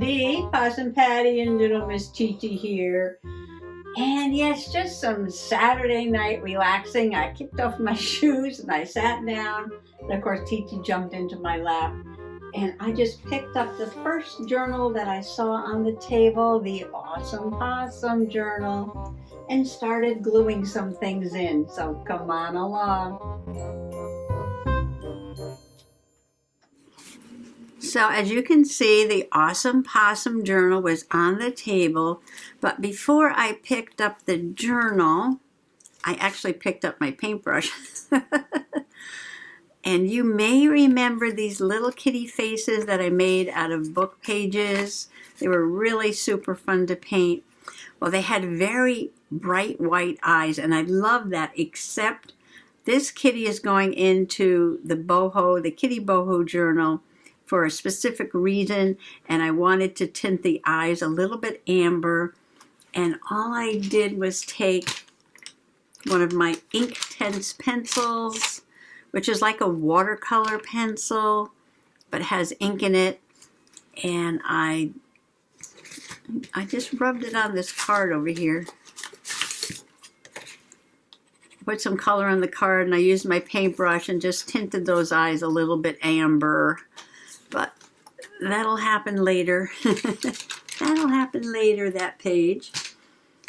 Hey, Possum Patty and little Miss Titi here. And yes, just some Saturday night relaxing. I kicked off my shoes and I sat down. And of course, Titi jumped into my lap. And I just picked up the first journal that I saw on the table, the Awesome Possum Journal, and started gluing some things in. So come on along. So as you can see, the Awesome Possum Journal was on the table, but before I picked up the journal, I actually picked up my paintbrush. And you may remember these little kitty faces that I made out of book pages. They were really super fun to paint. Well, they had very bright white eyes, and I love that, except this kitty is going into the kitty boho journal for a specific reason, and I wanted to tint the eyes a little bit amber, and all I did was take one of my Inktense pencils, which is like a watercolor pencil but has ink in it, and I just rubbed it on this card over here. Put some color on the card, and I used my paintbrush and just tinted those eyes a little bit amber. But that'll happen later. That'll happen later, that page.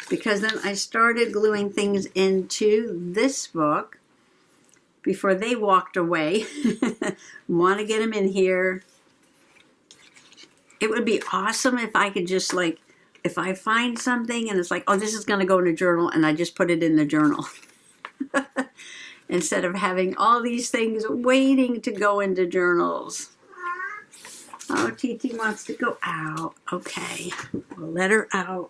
Because then I started gluing things into this book before they walked away. Want to get them in here. It would be awesome if I could just if I find something and it's like, oh, this is going to go in a journal, and I just put it in the journal. Instead of having all these things waiting to go into journals. Oh, Titi wants to go out. Okay, we'll let her out.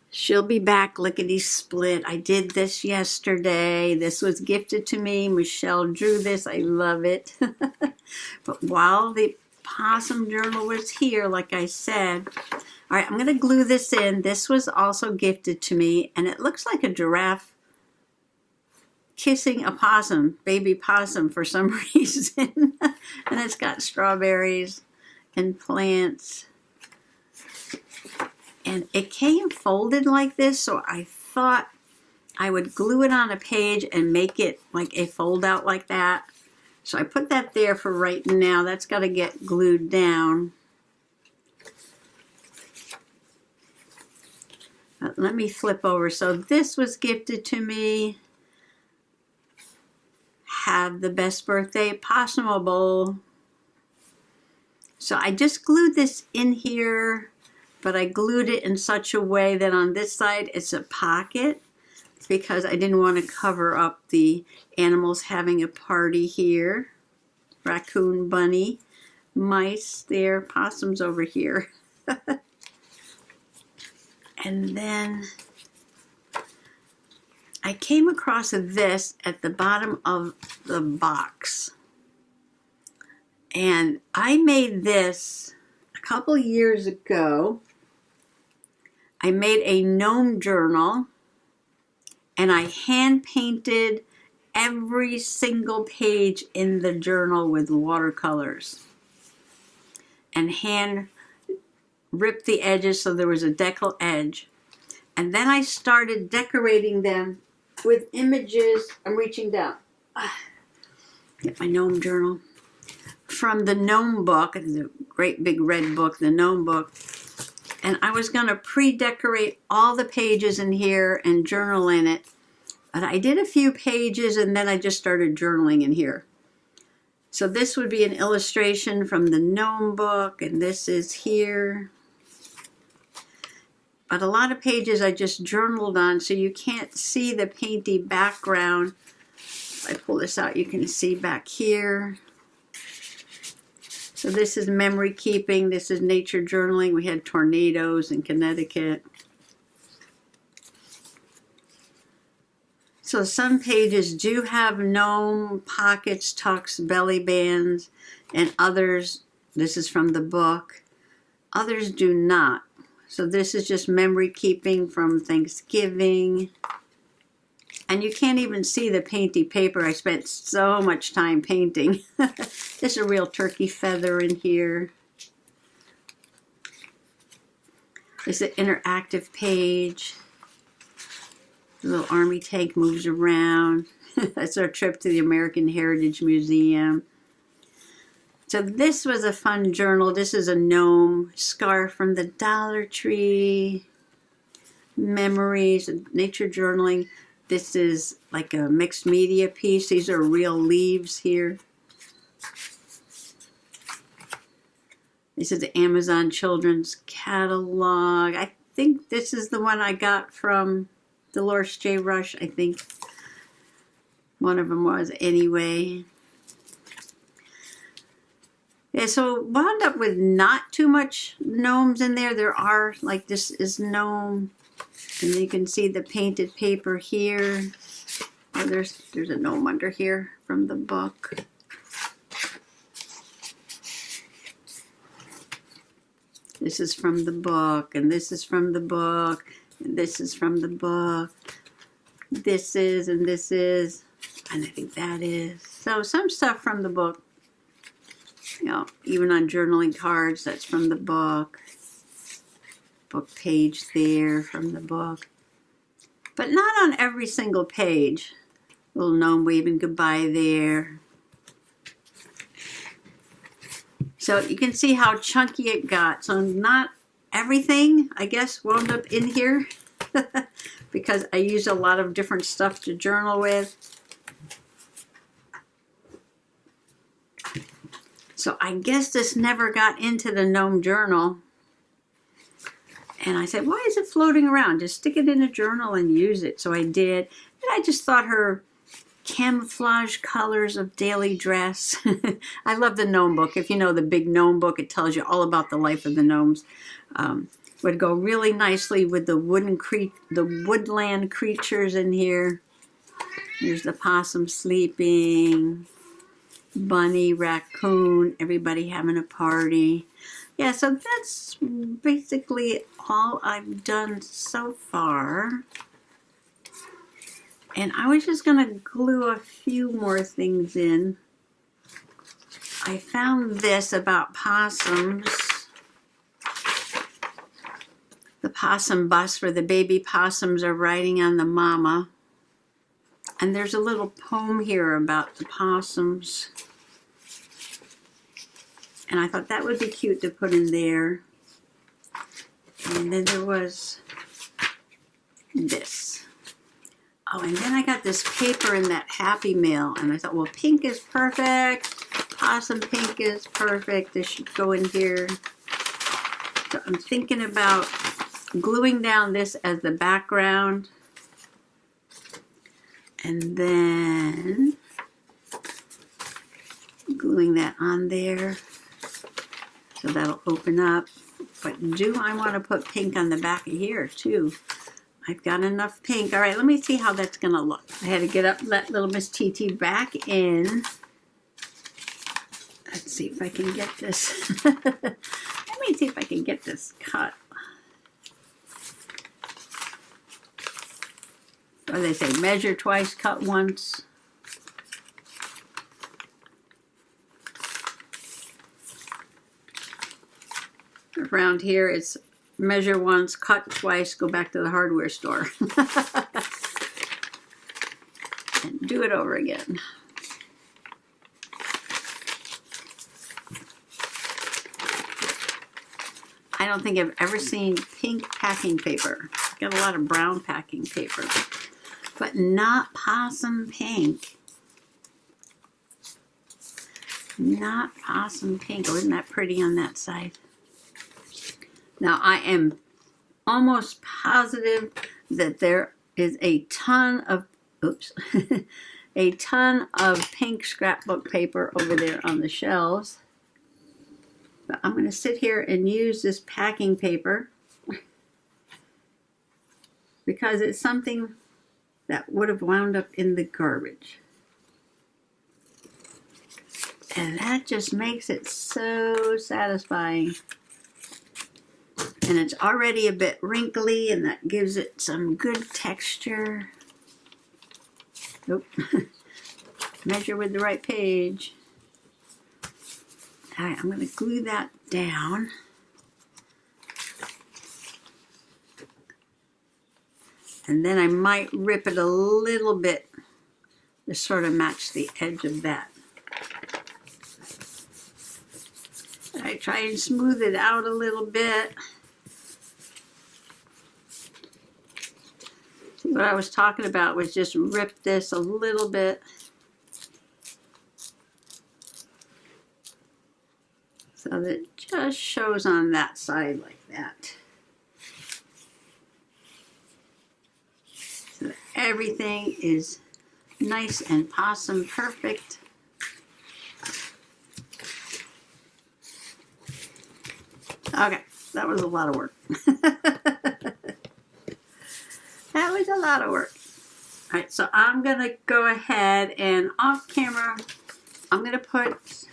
She'll be back lickety-split. I did this yesterday. This was gifted to me. Michelle drew this. I love it. But while the Possum Journal was here, like I said, all right, I'm going to glue this in. This was also gifted to me, and it looks like a giraffe kissing a possum, baby possum, for some reason. And it's got strawberries and plants. And it came folded like this, so I thought I would glue it on a page and make it like a fold out like that. So I put that there for right now. That's got to get glued down. Let me flip over. So this was gifted to me. Have the best birthday possible. So I just glued this in here, but I glued it in such a way that on this side it's a pocket because I didn't want to cover up the animals having a party here. Raccoon, bunny, mice there, possums over here. And then I came across this at the bottom of the box. And I made this a couple years ago. I made a gnome journal, and I hand painted every single page in the journal with watercolors. And hand ripped the edges so there was a decal edge. And then I started decorating them with images. I'm reaching down. Get my gnome journal. From the gnome book, the great big red book, the gnome book. And I was going to pre-decorate all the pages in here and journal in it. But I did a few pages and then I just started journaling in here. So this would be an illustration from the gnome book, and this is here. But a lot of pages I just journaled on, so you can't see the painty background. If I pull this out, you can see back here. So this is memory keeping. This is nature journaling. We had tornadoes in Connecticut. So some pages do have gnome pockets, tucks, belly bands, and others, this is from the book, others do not. So this is just memory keeping from Thanksgiving. And you can't even see the painty paper. I spent so much time painting. There's a real turkey feather in here. There's an interactive page. The little army tank moves around. That's our trip to the American Heritage Museum. So this was a fun journal. This is a gnome scarf from the Dollar Tree. Memories, nature journaling. This is like a mixed media piece. These are real leaves here. This is the Amazon Children's Catalog. I think this is the one I got from Dolores J. Rush. I think one of them was anyway. Yeah, so wound up with not too much gnomes in there. There are, like, this is gnome. And you can see the painted paper here. Oh, there's a gnome under here from the book. This is from the book, and this is from the book, and this is from the book. This is, and this is, and I think that is. So some stuff from the book. You know, even on journaling cards, that's from the book. Book page there from the book. But not on every single page. Little gnome waving goodbye there. So you can see how chunky it got. So not everything, I guess, wound up in here. Because I used a lot of different stuff to journal with. So I guess this never got into the gnome journal. And I said, why is it floating around? Just stick it in a journal and use it. So I did. And I just thought her camouflage colors of daily dress. I love the gnome book. If you know the big gnome book, it tells you all about the life of the gnomes. Would go really nicely with the woodland creatures in here. Here's the possum sleeping. Bunny, raccoon, everybody having a party. Yeah, so that's basically all I've done so far. And I was just going to glue a few more things in. I found this about possums. The possum bus where the baby possums are riding on the mama. And there's a little poem here about the possums. And I thought that would be cute to put in there. And then there was this. Oh, and then I got this paper in that Happy Mail. And I thought, well, pink is perfect. Possum pink is perfect. This should go in here. So I'm thinking about gluing down this as the background. And then gluing that on there. So that'll open up. But do I want to put pink on the back of here too? I've got enough pink. All right, let me see how that's going to look. I had to get up, let little Miss TT back in. Let's see if I can get this. Let me see if I can get this cut. What do they say? Measure twice, cut once. Around here, it's measure once, cut twice, go back to the hardware store. And do it over again. I don't think I've ever seen pink packing paper. Got a lot of brown packing paper, but not possum pink. Not possum pink. Oh, isn't that pretty on that side? Now, I am almost positive that there is a ton of, oops, a ton of pink scrapbook paper over there on the shelves. But I'm going to sit here and use this packing paper because it's something that would have wound up in the garbage. And that just makes it so satisfying. And it's already a bit wrinkly, and that gives it some good texture. Nope. Measure with the right page. All right, I'm going to glue that down. And then I might rip it a little bit to sort of match the edge of that. I try and smooth it out a little bit. See, what I was talking about was just rip this a little bit. So that it just shows on that side like that. So that everything is nice and possum perfect. Okay, that was a lot of work. That was a lot of work. All right, so I'm going to go ahead and off camera, I'm going to put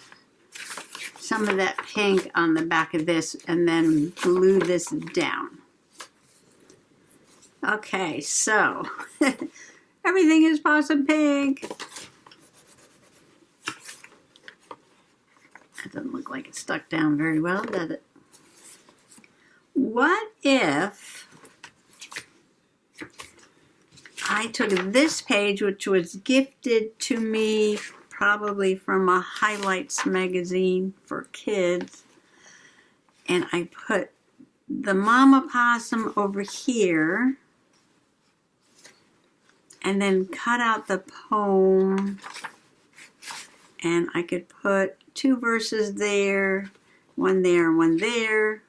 some of that pink on the back of this and then glue this down. Okay, so everything is possum pink. That doesn't look like it stuck down very well, does it? What if I took this page, which was gifted to me probably from a highlights magazine for kids, and I put the mama possum over here and then cut out the poem, and I could put 2 verses there, one there, one there.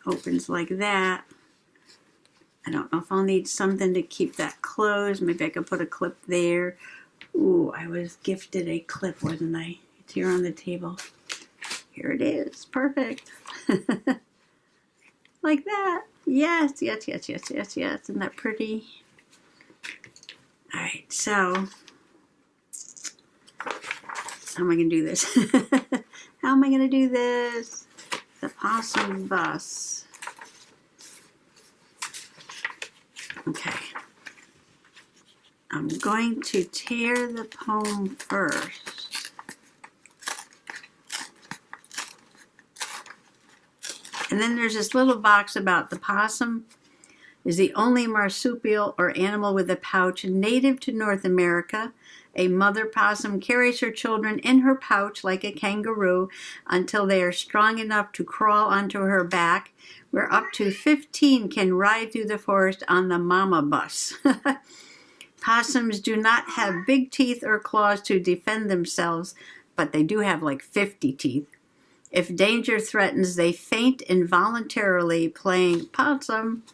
Opens like that. I don't know if I'll need something to keep that closed. Maybe I could put a clip there. Ooh, I was gifted a clip, wasn't I? It's here on the table. Here it is. Perfect. Like that. Yes, yes, yes, yes, yes, yes. Isn't that pretty? All right, so how am I going to do this? How am I going to do this? The possum bus. Okay. I'm going to tear the poem first. And then there's this little box about the possum is the only marsupial or animal with a pouch native to North America. A mother possum carries her children in her pouch like a kangaroo until they are strong enough to crawl onto her back, where up to 15 can ride through the forest on the mama bus. Possums do not have big teeth or claws to defend themselves, but they do have like 50 teeth. If danger threatens, they faint involuntarily, playing possum.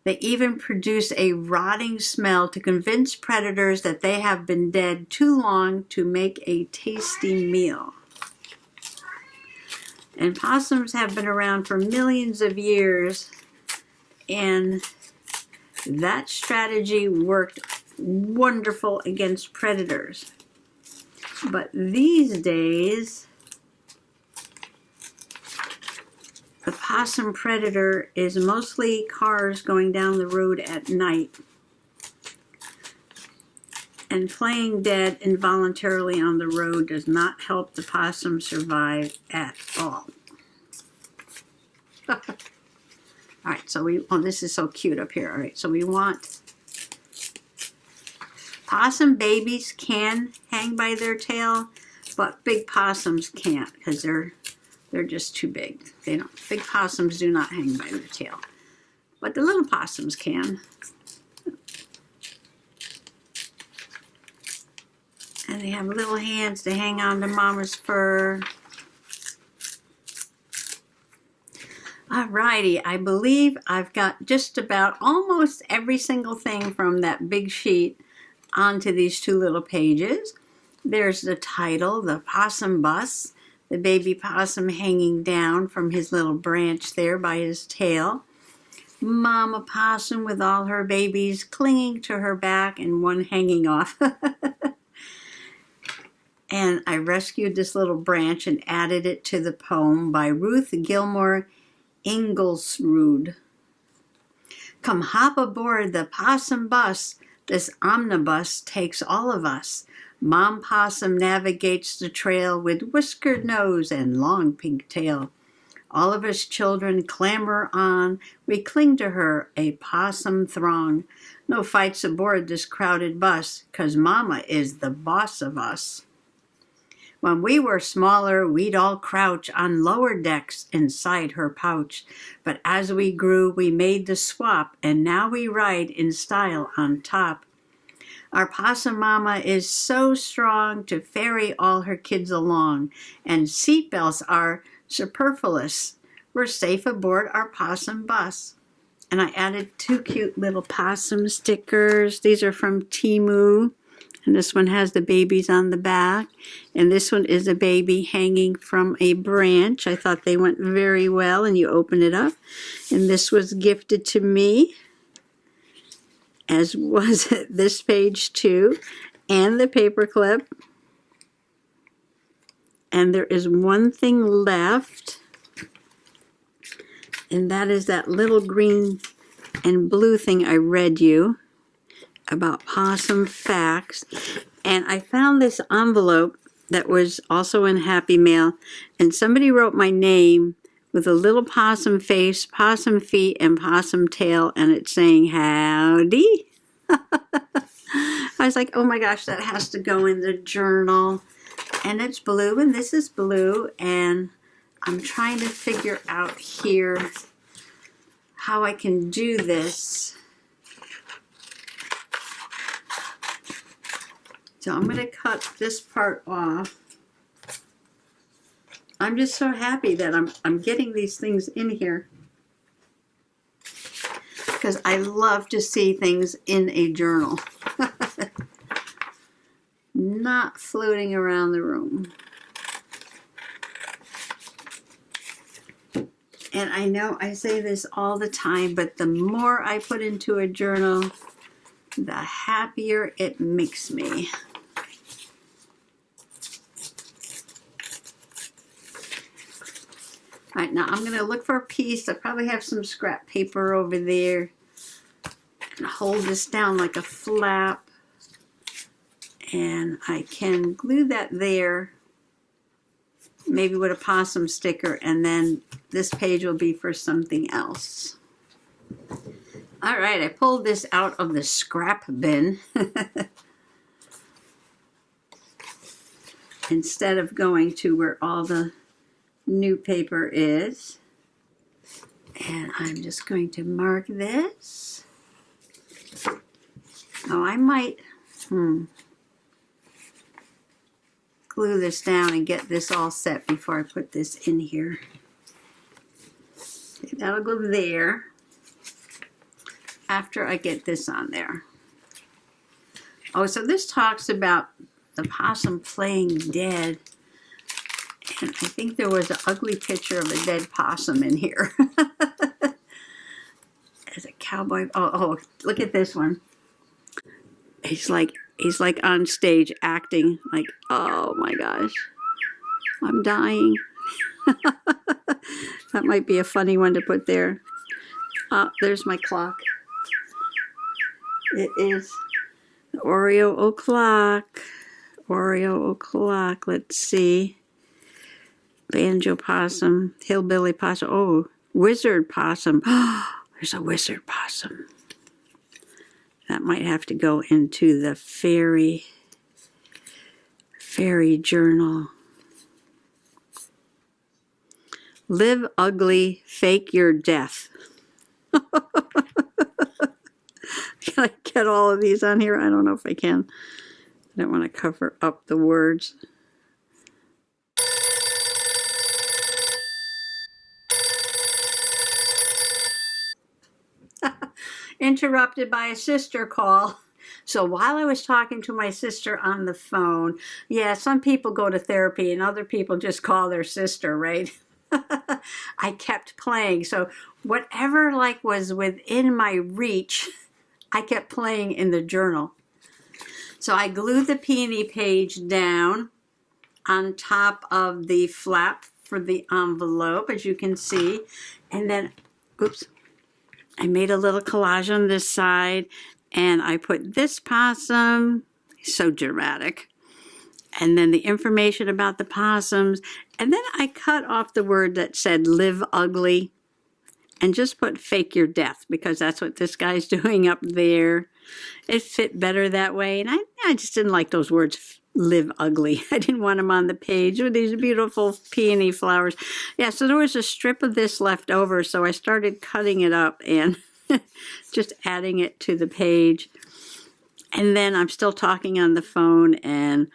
They even produce a rotting smell to convince predators that they have been dead too long to make a tasty meal. And possums have been around for millions of years, and that strategy worked wonderful against predators. But these days, the possum predator is mostly cars going down the road at night. And playing dead involuntarily on the road does not help the possum survive at all. All right, so this is so cute up here. All right, so we want, possum babies can hang by their tail, but big possums can't because they're just too big. Big possums do not hang by their tail, but the little possums can. And they have little hands to hang on to mama's fur. Alrighty, I believe I've got just about almost every single thing from that big sheet onto these 2 little pages. There's the title, The Possum Bus, the baby possum hanging down from his little branch there by his tail. Mama possum with all her babies clinging to her back and one hanging off. And I rescued this little branch and added it to the poem by Ruth Gilmore Inglesrud. Come hop aboard the possum bus. This omnibus takes all of us. Mom Possum navigates the trail with whiskered nose and long pink tail. All of us children clamber on. We cling to her, a possum throng. No fights aboard this crowded bus, 'cause Mama is the boss of us. When we were smaller, we'd all crouch on lower decks inside her pouch. But as we grew, we made the swap, and now we ride in style on top. Our possum mama is so strong to ferry all her kids along, and seatbelts are superfluous. We're safe aboard our possum bus. And I added 2 cute little possum stickers. These are from Temu. And this one has the babies on the back. And this one is a baby hanging from a branch. I thought they went very well. And you open it up. And this was gifted to me, as was this page too. And the paper clip. And there is one thing left. And that is that little green and blue thing I read you about possum facts. And I found this envelope that was also in Happy Mail, and somebody wrote my name with a little possum face, possum feet, and possum tail, and it's saying howdy. I was like, oh my gosh, that has to go in the journal. And it's blue, and this is blue, and I'm trying to figure out here how I can do this. So I'm going to cut this part off. I'm just so happy that I'm getting these things in here, because I love to see things in a journal. Not floating around the room. And I know I say this all the time, but the more I put into a journal, the happier it makes me. All right, now I'm going to look for a piece. I probably have some scrap paper over there. And hold this down like a flap. And I can glue that there, maybe with a possum sticker, and then this page will be for something else. All right, I pulled this out of the scrap bin. Instead of going to where all the new paper is. And I'm just going to mark this. Oh, I might glue this down and get this all set before I put this in here. Okay, that'll go there after I get this on there. Oh, so this talks about the possum playing dead. And I think there was an ugly picture of a dead possum in here. As a cowboy. Oh, look at this one. He's like on stage acting like, oh my gosh, I'm dying. That might be a funny one to put there. Oh, there's my clock. It is Oreo o'clock. Oreo o'clock. Let's see. Banjo possum, hillbilly possum. Oh, wizard possum. There's a wizard possum. That might have to go into the fairy journal. Live ugly, fake your death. Can I get all of these on here? I don't know if I can. I don't want to cover up the words. Interrupted by a sister call. So while I was talking to my sister on the phone, yeah, some people go to therapy and other people just call their sister, right? I kept playing. So whatever was within my reach, I kept playing in the journal. So I glued the peony page down on top of the flap for the envelope, as you can see. And then, oops, I made a little collage on this side, And I put this possum, so dramatic. And then the information about the possums. And then I cut off the word that said live ugly and just put fake your death, because that's what this guy's doing up there. It fit better that way. And I just didn't like those words, live ugly. I didn't want them on the page with these beautiful peony flowers. Yeah, so there was a strip of this left over, so I started cutting it up and just adding it to the page. And then I'm still talking on the phone, and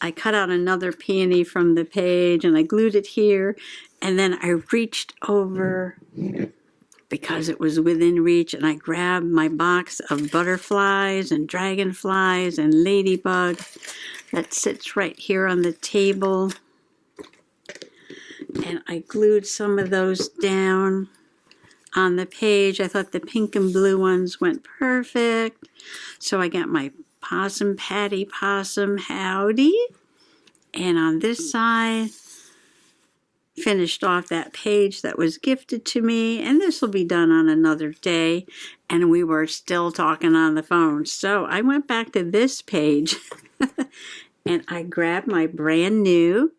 I cut out another peony from the page and I glued it here. And then I reached over, because it was within reach, and I grabbed my box of butterflies and dragonflies and ladybugs that sits right here on the table. And I glued some of those down on the page. I thought the pink and blue ones went perfect. So I got my possum, Patty Possum, howdy. And on this side, finished off that page that was gifted to me, and this will be done on another day. And we were still talking on the phone, so I went back to this page and I grabbed my brand new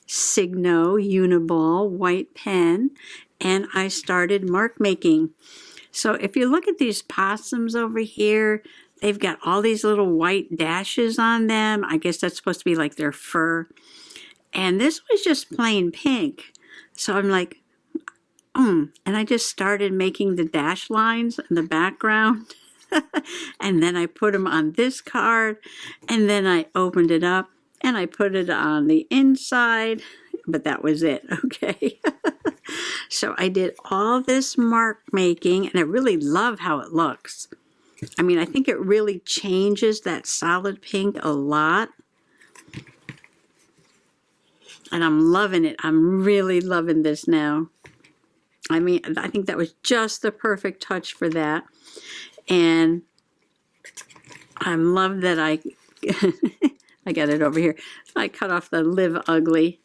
Signo Uniball white pen, and I started mark making. So if you look at these possums over here, they've got all these little white dashes on them. I guess that's supposed to be like their fur. And this was just plain pink. So I'm like, and I just started making the dash lines in the background. And then I put them on this card. And then I opened it up and I put it on the inside. But that was it, okay? So I did all this mark making, and I really love how it looks. I mean, I think it really changes that solid pink a lot. And I'm loving it. I'm really loving this now. I mean, I think that was just the perfect touch for that. And I love that I got it over here. I cut off the live ugly.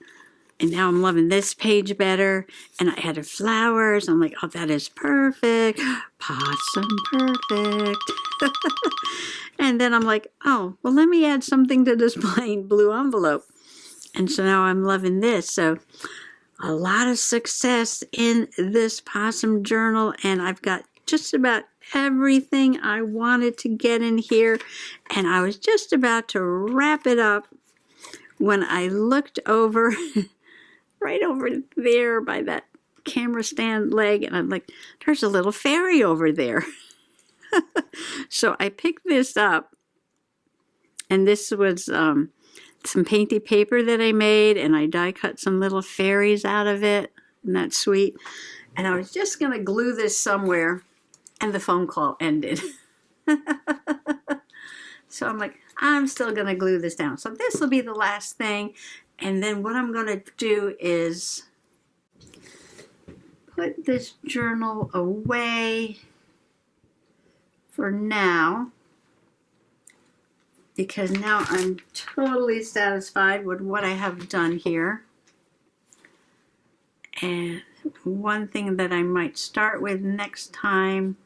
And now I'm loving this page better. And I added flowers. I'm like, oh, that is perfect. Possum, perfect. And then I'm like, oh, well, let me add something to this plain blue envelope. And so now I'm loving this. So a lot of success in this possum journal. And I've got just about everything I wanted to get in here. And I was just about to wrap it up when I looked over, right over there by that camera stand leg. And I'm like, there's a little fairy over there. So I picked this up. And this was some painty paper that I made, and I die cut some little fairies out of it. Isn't that sweet? And I was just going to glue this somewhere, and the phone call ended. So I'm like, I'm still going to glue this down. So this will be the last thing. And then what I'm going to do is put this journal away for now, because now I'm totally satisfied with what I have done here. And one thing that I might start with next time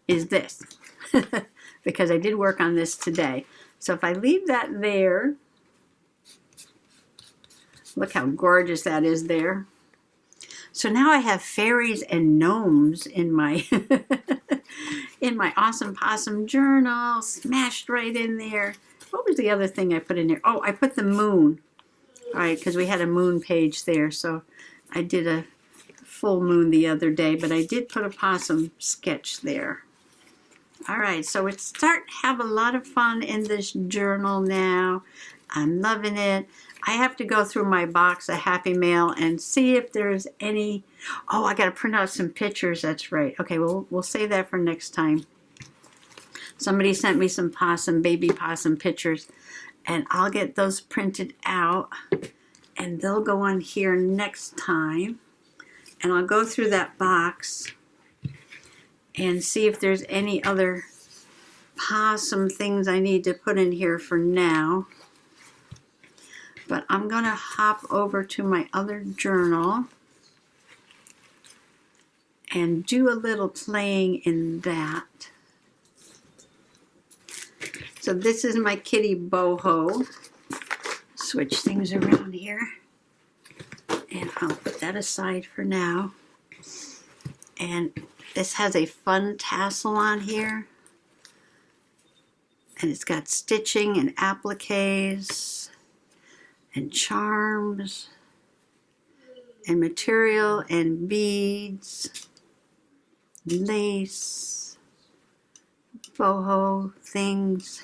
is this, because I did work on this today. So if I leave that there, look how gorgeous that is there. So now I have fairies and gnomes in my in my awesome possum journal, smashed right in there. What was the other thing I put in there? Oh, I put the moon. All right, because we had a moon page there. So I did a full moon the other day, but I did put a possum sketch there. All right, so we're starting to have a lot of fun in this journal now. I'm loving it. I have to go through my box of Happy Mail and see if there's any. Oh, I got to print out some pictures. That's right. Okay, well, we'll save that for next time. Somebody sent me some possum, baby possum pictures, and I'll get those printed out, and they'll go on here next time. And I'll go through that box and see if there's any other possum things I need to put in here for now. But I'm going to hop over to my other journal and do a little playing in that. So this is my kitty boho. Switch things around here. And I'll put that aside for now. And this has a fun tassel on here. And it's got stitching and appliques and charms and material and beads, lace, boho things,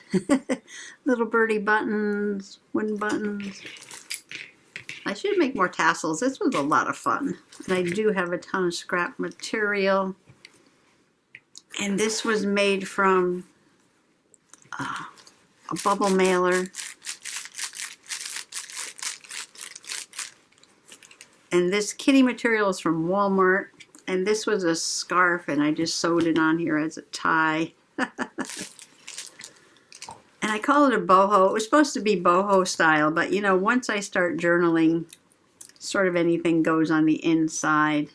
little birdie buttons, wooden buttons. I should make more tassels. This was a lot of fun. And I do have a ton of scrap material. And this was made from a bubble mailer. And this kitty material is from Walmart. And this was a scarf, and I just sewed it on here as a tie. And I call it a boho. It was supposed to be boho style, but you know, once I start journaling, sort of anything goes on the inside.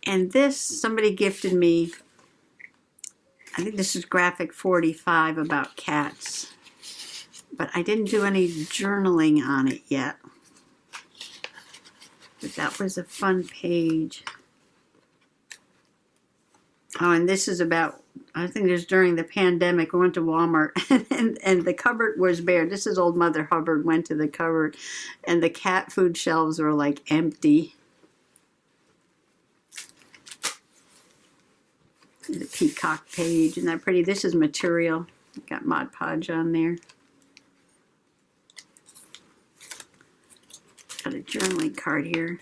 And this, somebody gifted me, I think this is graphic 45 about cats. But I didn't do any journaling on it yet. But that was a fun page. Oh, and this is about, I think it was during the pandemic. We went to Walmart and the cupboard was bare. This is old Mother Hubbard went to the cupboard and the cat food shelves were like empty. The peacock page, isn't that pretty? This is material. Got Mod Podge on there. Got a journaling card here.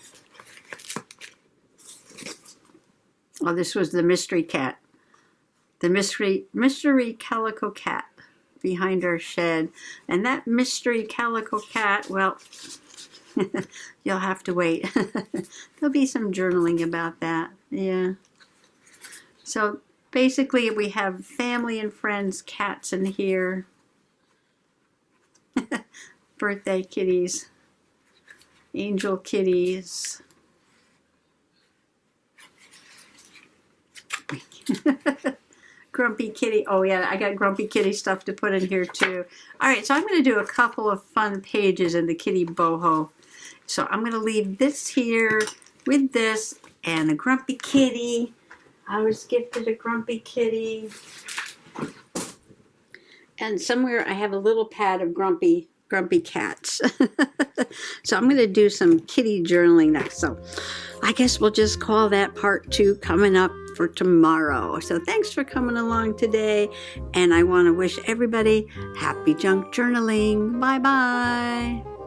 Oh, this was the mystery cat. The mystery calico cat behind our shed. And that mystery calico cat, well, you'll have to wait. There'll be some journaling about that. Yeah. So basically we have family and friends cats in here. Birthday kitties. Angel kitties. Grumpy kitty. Oh yeah, I got grumpy kitty stuff to put in here too. Alright, so I'm going to do a couple of fun pages in the kitty boho. So I'm going to leave this here with this and a grumpy kitty. I was gifted a grumpy kitty. And somewhere I have a little pad of grumpy cats. So I'm going to do some kitty journaling next. So I guess we'll just call that part 2 coming up for tomorrow. So thanks for coming along today. And I want to wish everybody happy junk journaling. Bye-bye.